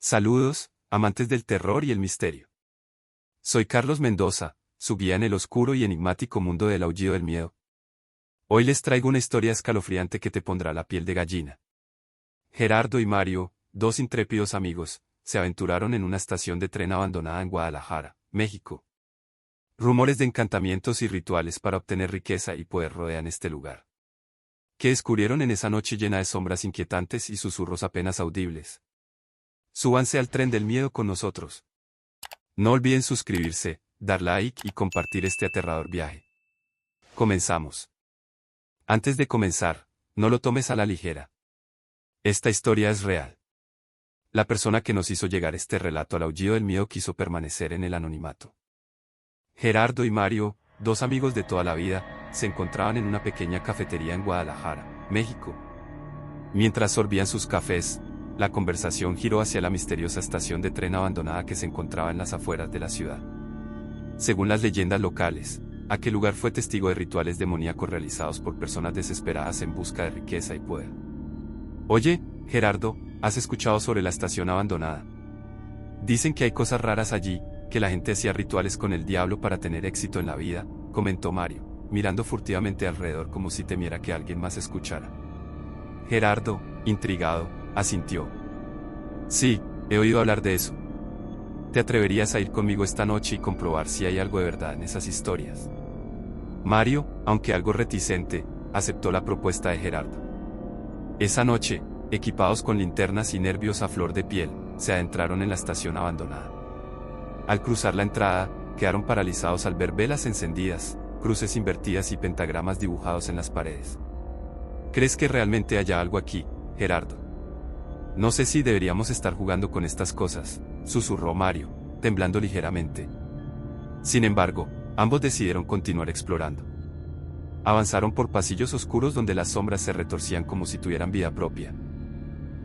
Saludos, amantes del terror y el misterio. Soy Carlos Mendoza, su guía en el oscuro y enigmático mundo del aullido del miedo. Hoy les traigo una historia escalofriante que te pondrá la piel de gallina. Gerardo y Mario, dos intrépidos amigos, se aventuraron en una estación de tren abandonada en Guadalajara, México. Rumores de encantamientos y rituales para obtener riqueza y poder rodean este lugar. ¿Qué descubrieron en esa noche llena de sombras inquietantes y susurros apenas audibles? Súbanse al tren del miedo con nosotros. No olviden suscribirse, dar like y compartir este aterrador viaje. Comenzamos. Antes de comenzar, no lo tomes a la ligera. Esta historia es real. La persona que nos hizo llegar este relato al aullido del miedo quiso permanecer en el anonimato. Gerardo y Mario, dos amigos de toda la vida, se encontraban en una pequeña cafetería en Guadalajara, México. Mientras sorbían sus cafés, la conversación giró hacia la misteriosa estación de tren abandonada que se encontraba en las afueras de la ciudad. Según las leyendas locales, aquel lugar fue testigo de rituales demoníacos realizados por personas desesperadas en busca de riqueza y poder. Oye, Gerardo, ¿has escuchado sobre la estación abandonada? Dicen que hay cosas raras allí, que la gente hacía rituales con el diablo para tener éxito en la vida, comentó Mario, mirando furtivamente alrededor como si temiera que alguien más escuchara. Gerardo, intrigado, asintió. Sí, he oído hablar de eso. ¿Te atreverías a ir conmigo esta noche y comprobar si hay algo de verdad en esas historias? Mario, aunque algo reticente, aceptó la propuesta de Gerardo. Esa noche, equipados con linternas y nervios a flor de piel, se adentraron en la estación abandonada. Al cruzar la entrada, quedaron paralizados al ver velas encendidas, cruces invertidas y pentagramas dibujados en las paredes. ¿Crees que realmente haya algo aquí, Gerardo? No sé si deberíamos estar jugando con estas cosas, susurró Mario, temblando ligeramente. Sin embargo, ambos decidieron continuar explorando. Avanzaron por pasillos oscuros donde las sombras se retorcían como si tuvieran vida propia.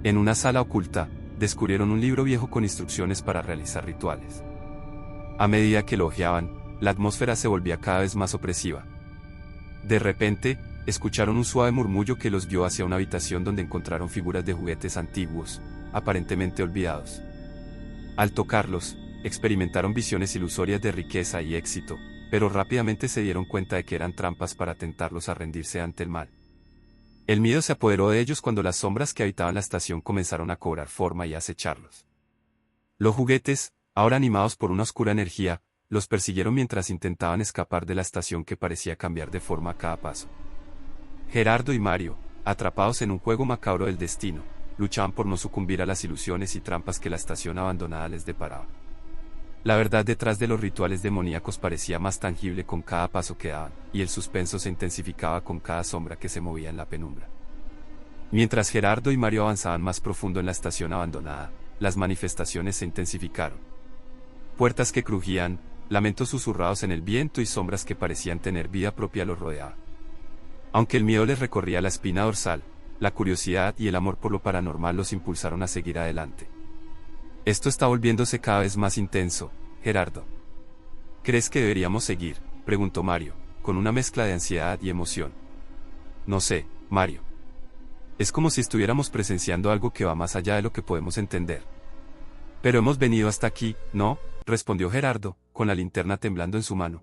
En una sala oculta, descubrieron un libro viejo con instrucciones para realizar rituales. A medida que lo hojeaban, la atmósfera se volvía cada vez más opresiva. De repente, escucharon un suave murmullo que los guió hacia una habitación donde encontraron figuras de juguetes antiguos, aparentemente olvidados. Al tocarlos, experimentaron visiones ilusorias de riqueza y éxito, pero rápidamente se dieron cuenta de que eran trampas para tentarlos a rendirse ante el mal. El miedo se apoderó de ellos cuando las sombras que habitaban la estación comenzaron a cobrar forma y a acecharlos. Los juguetes, ahora animados por una oscura energía, los persiguieron mientras intentaban escapar de la estación que parecía cambiar de forma a cada paso. Gerardo y Mario, atrapados en un juego macabro del destino, luchaban por no sucumbir a las ilusiones y trampas que la estación abandonada les deparaba. La verdad detrás de los rituales demoníacos parecía más tangible con cada paso que daban, y el suspenso se intensificaba con cada sombra que se movía en la penumbra. Mientras Gerardo y Mario avanzaban más profundo en la estación abandonada, las manifestaciones se intensificaron. Puertas que crujían, lamentos susurrados en el viento y sombras que parecían tener vida propia los rodeaban. Aunque el miedo les recorría la espina dorsal, la curiosidad y el amor por lo paranormal los impulsaron a seguir adelante. Esto está volviéndose cada vez más intenso, Gerardo. ¿Crees que deberíamos seguir?, preguntó Mario, con una mezcla de ansiedad y emoción. No sé, Mario. Es como si estuviéramos presenciando algo que va más allá de lo que podemos entender. Pero hemos venido hasta aquí, ¿no?, respondió Gerardo, con la linterna temblando en su mano.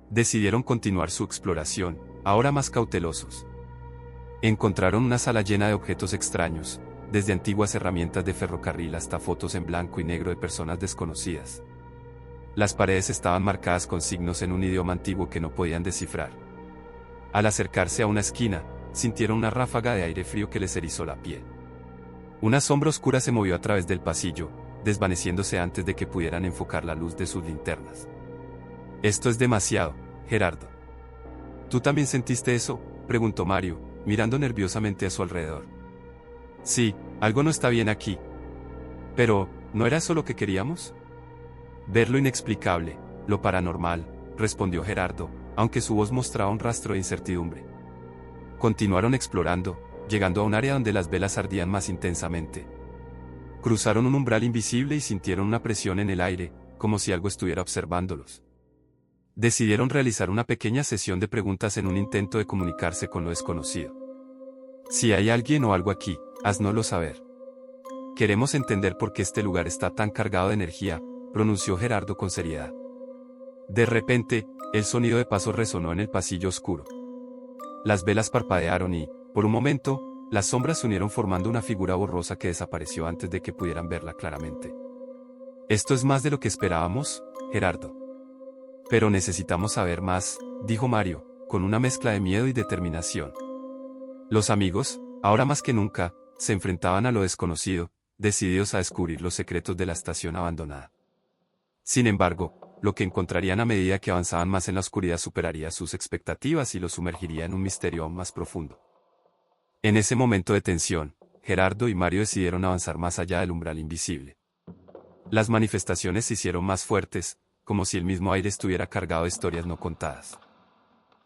Decidieron continuar su exploración, ahora más cautelosos. Encontraron una sala llena de objetos extraños, desde antiguas herramientas de ferrocarril hasta fotos en blanco y negro de personas desconocidas. Las paredes estaban marcadas con signos en un idioma antiguo que no podían descifrar. Al acercarse a una esquina, sintieron una ráfaga de aire frío que les erizó la piel. Una sombra oscura se movió a través del pasillo, desvaneciéndose antes de que pudieran enfocar la luz de sus linternas. Esto es demasiado, Gerardo. ¿Tú también sentiste eso?, preguntó Mario, mirando nerviosamente a su alrededor. Sí, algo no está bien aquí. Pero, ¿no era eso lo que queríamos? Ver lo inexplicable, lo paranormal, respondió Gerardo, aunque su voz mostraba un rastro de incertidumbre. Continuaron explorando, llegando a un área donde las velas ardían más intensamente. Cruzaron un umbral invisible y sintieron una presión en el aire, como si algo estuviera observándolos. Decidieron realizar una pequeña sesión de preguntas en un intento de comunicarse con lo desconocido. Si hay alguien o algo aquí, háznoslo saber. Queremos entender por qué este lugar está tan cargado de energía, pronunció Gerardo con seriedad. De repente, el sonido de pasos resonó en el pasillo oscuro. Las velas parpadearon y, por un momento, las sombras se unieron formando una figura borrosa que desapareció antes de que pudieran verla claramente. Esto es más de lo que esperábamos, Gerardo. Pero necesitamos saber más, dijo Mario, con una mezcla de miedo y determinación. Los amigos, ahora más que nunca, se enfrentaban a lo desconocido, decididos a descubrir los secretos de la estación abandonada. Sin embargo, lo que encontrarían a medida que avanzaban más en la oscuridad superaría sus expectativas y los sumergiría en un misterio aún más profundo. En ese momento de tensión, Gerardo y Mario decidieron avanzar más allá del umbral invisible. Las manifestaciones se hicieron más fuertes, como si el mismo aire estuviera cargado de historias no contadas.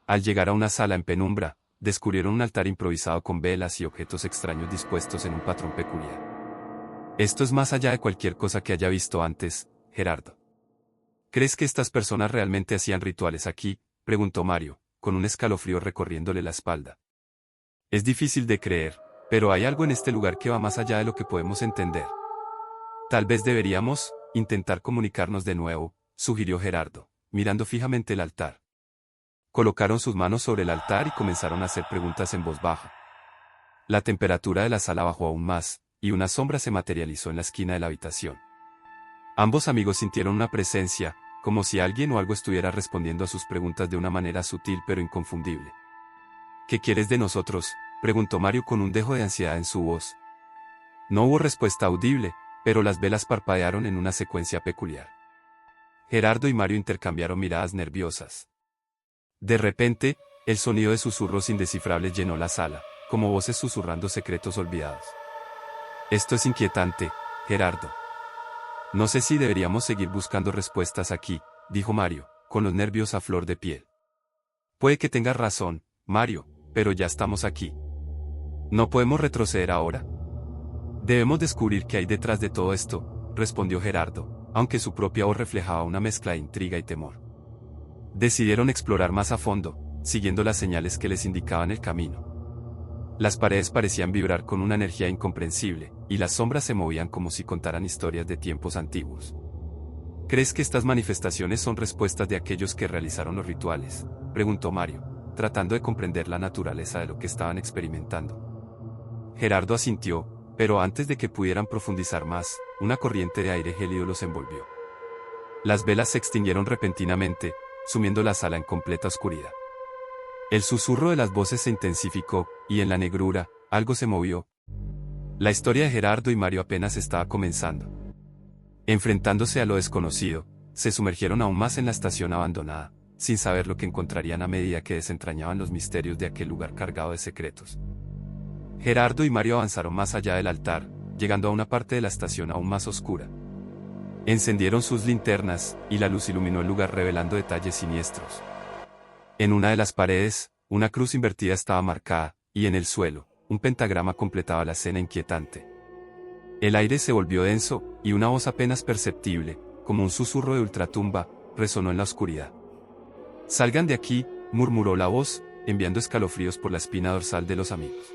Al llegar a una sala en penumbra, descubrieron un altar improvisado con velas y objetos extraños dispuestos en un patrón peculiar. Esto es más allá de cualquier cosa que haya visto antes, Gerardo. ¿Crees que estas personas realmente hacían rituales aquí?, preguntó Mario, con un escalofrío recorriéndole la espalda. Es difícil de creer, pero hay algo en este lugar que va más allá de lo que podemos entender. Tal vez deberíamos intentar comunicarnos de nuevo, sugirió Gerardo, mirando fijamente el altar. Colocaron sus manos sobre el altar y comenzaron a hacer preguntas en voz baja. La temperatura de la sala bajó aún más, y una sombra se materializó en la esquina de la habitación. Ambos amigos sintieron una presencia, como si alguien o algo estuviera respondiendo a sus preguntas de una manera sutil pero inconfundible. ¿Qué quieres de nosotros?, preguntó Mario con un dejo de ansiedad en su voz. No hubo respuesta audible, pero las velas parpadearon en una secuencia peculiar. Gerardo y Mario intercambiaron miradas nerviosas. De repente, el sonido de susurros indescifrables llenó la sala, como voces susurrando secretos olvidados. Esto es inquietante, Gerardo. No sé si deberíamos seguir buscando respuestas aquí, dijo Mario, con los nervios a flor de piel. Puede que tengas razón, Mario, pero ya estamos aquí. ¿No podemos retroceder ahora? Debemos descubrir qué hay detrás de todo esto, respondió Gerardo, aunque su propia voz reflejaba una mezcla de intriga y temor. Decidieron explorar más a fondo, siguiendo las señales que les indicaban el camino. Las paredes parecían vibrar con una energía incomprensible, y las sombras se movían como si contaran historias de tiempos antiguos. ¿Crees que estas manifestaciones son respuestas de aquellos que realizaron los rituales?, preguntó Mario, tratando de comprender la naturaleza de lo que estaban experimentando. Gerardo asintió, pero antes de que pudieran profundizar más, una corriente de aire gélido los envolvió. Las velas se extinguieron repentinamente, sumiendo la sala en completa oscuridad. El susurro de las voces se intensificó, y en la negrura, algo se movió. La historia de Gerardo y Mario apenas estaba comenzando. Enfrentándose a lo desconocido, se sumergieron aún más en la estación abandonada, sin saber lo que encontrarían a medida que desentrañaban los misterios de aquel lugar cargado de secretos. Gerardo y Mario avanzaron más allá del altar, llegando a una parte de la estación aún más oscura. Encendieron sus linternas, y la luz iluminó el lugar revelando detalles siniestros. En una de las paredes, una cruz invertida estaba marcada, y en el suelo, un pentagrama completaba la escena inquietante. El aire se volvió denso, y una voz apenas perceptible, como un susurro de ultratumba, resonó en la oscuridad. «Salgan de aquí», murmuró la voz, enviando escalofríos por la espina dorsal de los amigos.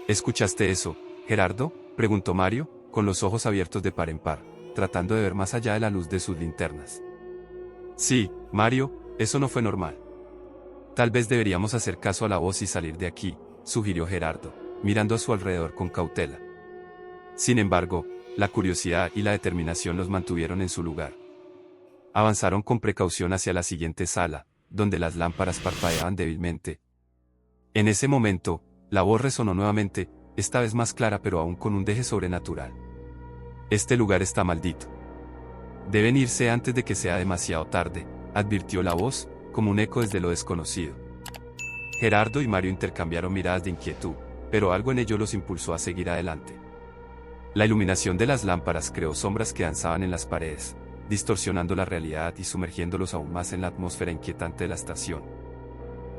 «¿Escuchaste eso, Gerardo?», preguntó Mario, con los ojos abiertos de par en par, tratando de ver más allá de la luz de sus linternas. «Sí, Mario, eso no fue normal. Tal vez deberíamos hacer caso a la voz y salir de aquí», sugirió Gerardo, mirando a su alrededor con cautela. Sin embargo, la curiosidad y la determinación los mantuvieron en su lugar. Avanzaron con precaución hacia la siguiente sala, donde las lámparas parpadeaban débilmente. En ese momento, la voz resonó nuevamente, esta vez más clara pero aún con un deje sobrenatural. «Este lugar está maldito. Deben irse antes de que sea demasiado tarde», advirtió la voz, como un eco desde lo desconocido. Gerardo y Mario intercambiaron miradas de inquietud, pero algo en ello los impulsó a seguir adelante. La iluminación de las lámparas creó sombras que danzaban en las paredes, distorsionando la realidad y sumergiéndolos aún más en la atmósfera inquietante de la estación.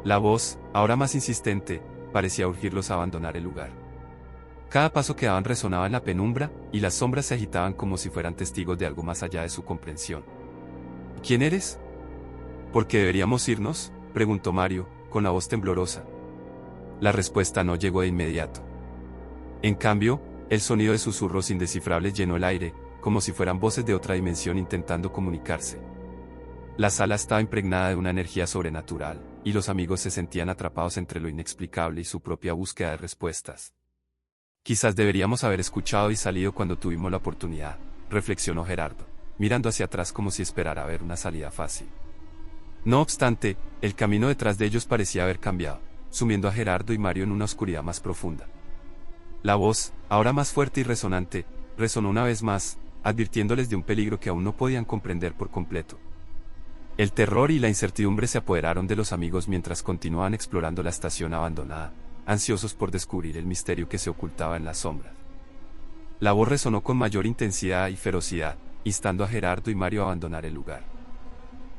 La voz, ahora más insistente, parecía urgirlos a abandonar el lugar. Cada paso que daban resonaba en la penumbra, y las sombras se agitaban como si fueran testigos de algo más allá de su comprensión. «¿Quién eres?». «¿Por qué deberíamos irnos?», preguntó Mario, con la voz temblorosa. La respuesta no llegó de inmediato. En cambio, El sonido de susurros indescifrables llenó el aire, como si fueran voces de otra dimensión intentando comunicarse. La sala estaba impregnada de una energía sobrenatural, y los amigos se sentían atrapados entre lo inexplicable y su propia búsqueda de respuestas. Quizás deberíamos haber escuchado y salido cuando tuvimos la oportunidad, reflexionó Gerardo, mirando hacia atrás como si esperara ver una salida fácil. No obstante, el camino detrás de ellos parecía haber cambiado, sumiendo a Gerardo y Mario en una oscuridad más profunda. La voz, ahora más fuerte y resonante, resonó una vez más, advirtiéndoles de un peligro que aún no podían comprender por completo. El terror y la incertidumbre se apoderaron de los amigos mientras continuaban explorando la estación abandonada, ansiosos por descubrir el misterio que se ocultaba en las sombras. La voz resonó con mayor intensidad y ferocidad, instando a Gerardo y Mario a abandonar el lugar.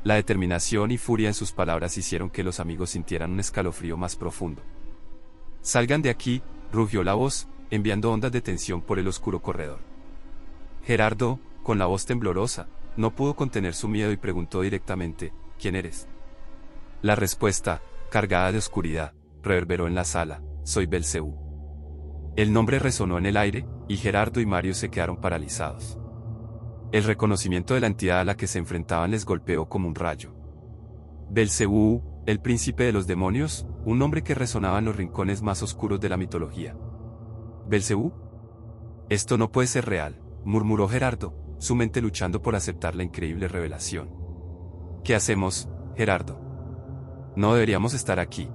La determinación y furia en sus palabras hicieron que los amigos sintieran un escalofrío más profundo. «Salgan de aquí», rugió la voz, enviando ondas de tensión por el oscuro corredor. Gerardo, con la voz temblorosa, no pudo contener su miedo y preguntó directamente, «¿Quién eres?». La respuesta, cargada de oscuridad, reverberó en la sala, «Soy Belcebú». El nombre resonó en el aire, y Gerardo y Mario se quedaron paralizados. El reconocimiento de la entidad a la que se enfrentaban les golpeó como un rayo. Belcebú, el príncipe de los demonios, un nombre que resonaba en los rincones más oscuros de la mitología. ¿Belcebú? Esto no puede ser real, murmuró Gerardo, su mente luchando por aceptar la increíble revelación. ¿Qué hacemos, Gerardo? No deberíamos estar aquí.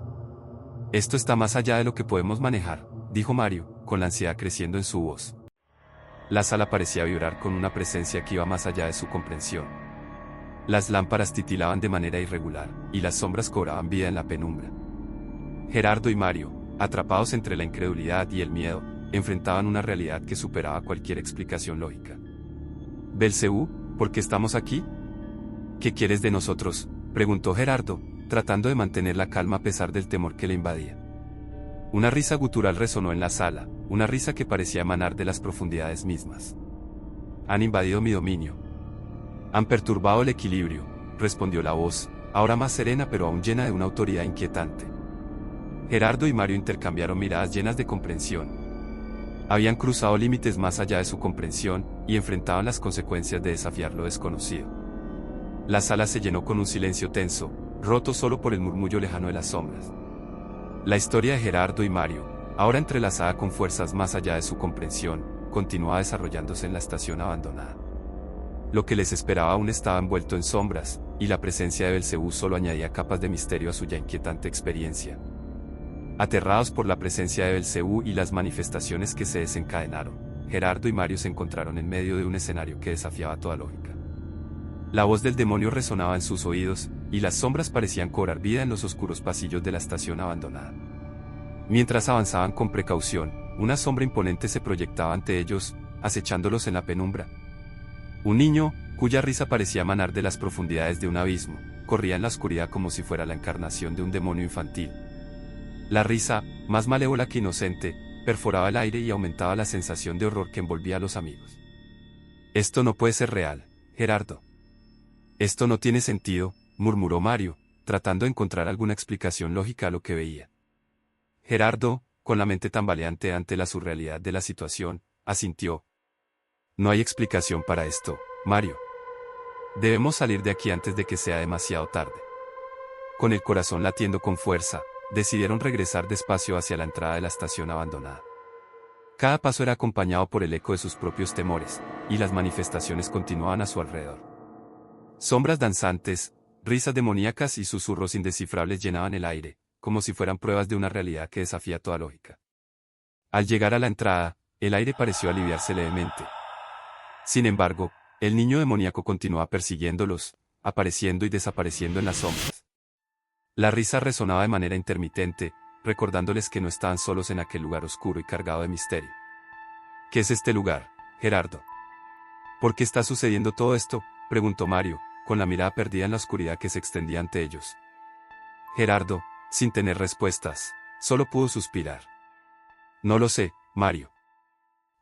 Esto está más allá de lo que podemos manejar, dijo Mario, con la ansiedad creciendo en su voz. La sala parecía vibrar con una presencia que iba más allá de su comprensión. Las lámparas titilaban de manera irregular, y las sombras cobraban vida en la penumbra. Gerardo y Mario, atrapados entre la incredulidad y el miedo, enfrentaban una realidad que superaba cualquier explicación lógica. «Belcebú, ¿por qué estamos aquí?». «¿Qué quieres de nosotros?», preguntó Gerardo, tratando de mantener la calma a pesar del temor que le invadía. Una risa gutural resonó en la sala, una risa que parecía emanar de las profundidades mismas. «Han invadido mi dominio. Han perturbado el equilibrio», respondió la voz, ahora más serena pero aún llena de una autoridad inquietante. Gerardo y Mario intercambiaron miradas llenas de comprensión. Habían cruzado límites más allá de su comprensión, y enfrentaban las consecuencias de desafiar lo desconocido. La sala se llenó con un silencio tenso, roto solo por el murmullo lejano de las sombras. La historia de Gerardo y Mario, ahora entrelazada con fuerzas más allá de su comprensión, continuaba desarrollándose en la estación abandonada. Lo que les esperaba aún estaba envuelto en sombras, y la presencia de Belcebú solo añadía capas de misterio a su ya inquietante experiencia. Aterrados por la presencia de Belcebú y las manifestaciones que se desencadenaron, Gerardo y Mario se encontraron en medio de un escenario que desafiaba toda lógica. La voz del demonio resonaba en sus oídos, y las sombras parecían cobrar vida en los oscuros pasillos de la estación abandonada. Mientras avanzaban con precaución, una sombra imponente se proyectaba ante ellos, acechándolos en la penumbra. Un niño, cuya risa parecía emanar de las profundidades de un abismo, corría en la oscuridad como si fuera la encarnación de un demonio infantil. La risa, más malévola que inocente, perforaba el aire y aumentaba la sensación de horror que envolvía a los amigos. «Esto no puede ser real, Gerardo. Esto no tiene sentido», murmuró Mario, tratando de encontrar alguna explicación lógica a lo que veía. Gerardo, con la mente tambaleante ante la surrealidad de la situación, asintió. «No hay explicación para esto, Mario. Debemos salir de aquí antes de que sea demasiado tarde». Con el corazón latiendo con fuerza, decidieron regresar despacio hacia la entrada de la estación abandonada. Cada paso era acompañado por el eco de sus propios temores, y las manifestaciones continuaban a su alrededor. Sombras danzantes, risas demoníacas y susurros indescifrables llenaban el aire, como si fueran pruebas de una realidad que desafía toda lógica. Al llegar a la entrada, el aire pareció aliviarse levemente. Sin embargo, el niño demoníaco continuaba persiguiéndolos, apareciendo y desapareciendo en las sombras. La risa resonaba de manera intermitente, recordándoles que no estaban solos en aquel lugar oscuro y cargado de misterio. «¿Qué es este lugar, Gerardo? ¿Por qué está sucediendo todo esto?», preguntó Mario, con la mirada perdida en la oscuridad que se extendía ante ellos. Gerardo, sin tener respuestas, solo pudo suspirar. «No lo sé, Mario.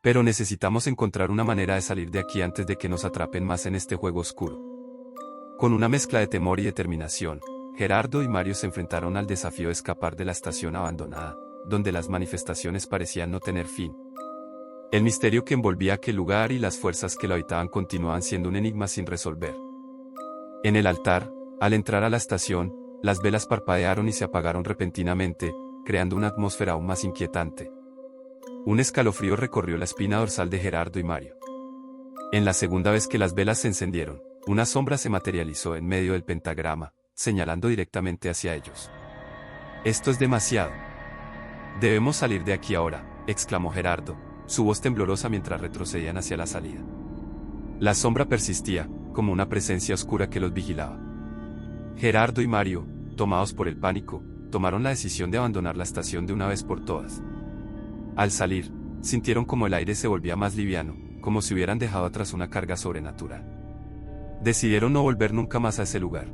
Pero necesitamos encontrar una manera de salir de aquí antes de que nos atrapen más en este juego oscuro». Con una mezcla de temor y determinación, Gerardo y Mario se enfrentaron al desafío de escapar de la estación abandonada, donde las manifestaciones parecían no tener fin. El misterio que envolvía aquel lugar y las fuerzas que lo habitaban continuaban siendo un enigma sin resolver. En el altar, al entrar a la estación, las velas parpadearon y se apagaron repentinamente, creando una atmósfera aún más inquietante. Un escalofrío recorrió la espina dorsal de Gerardo y Mario. En la segunda vez que las velas se encendieron, una sombra se materializó en medio del pentagrama, señalando directamente hacia ellos. «Esto es demasiado. Debemos salir de aquí ahora», exclamó Gerardo, su voz temblorosa mientras retrocedían hacia la salida. La sombra persistía, como una presencia oscura que los vigilaba. Gerardo y Mario, tomados por el pánico, tomaron la decisión de abandonar la estación de una vez por todas. Al salir, sintieron como el aire se volvía más liviano, como si hubieran dejado atrás una carga sobrenatural. Decidieron no volver nunca más a ese lugar.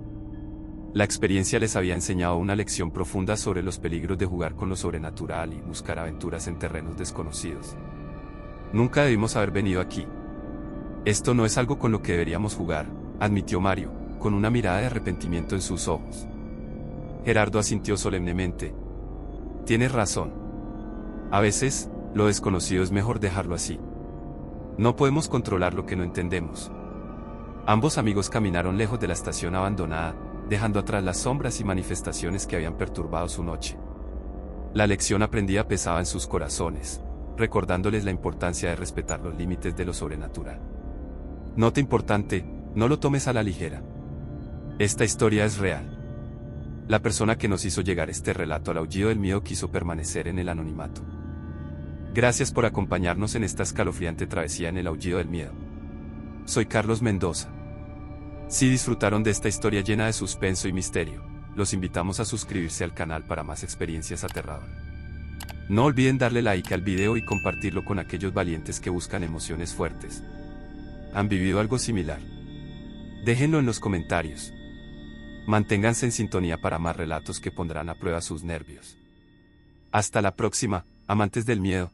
La experiencia les había enseñado una lección profunda sobre los peligros de jugar con lo sobrenatural y buscar aventuras en terrenos desconocidos. Nunca debimos haber venido aquí. Esto no es algo con lo que deberíamos jugar, admitió Mario, con una mirada de arrepentimiento en sus ojos. Gerardo asintió solemnemente. Tienes razón. A veces, lo desconocido es mejor dejarlo así. No podemos controlar lo que no entendemos. Ambos amigos caminaron lejos de la estación abandonada, dejando atrás las sombras y manifestaciones que habían perturbado su noche. La lección aprendida pesaba en sus corazones, recordándoles la importancia de respetar los límites de lo sobrenatural. Nota importante, no lo tomes a la ligera. Esta historia es real. La persona que nos hizo llegar este relato al aullido del miedo quiso permanecer en el anonimato. Gracias por acompañarnos en esta escalofriante travesía en el aullido del miedo. Soy Carlos Mendoza. Si disfrutaron de esta historia llena de suspenso y misterio, los invitamos a suscribirse al canal para más experiencias aterradoras. No olviden darle like al video y compartirlo con aquellos valientes que buscan emociones fuertes. ¿Han vivido algo similar? Déjenlo en los comentarios. Manténganse en sintonía para más relatos que pondrán a prueba sus nervios. Hasta la próxima, amantes del miedo.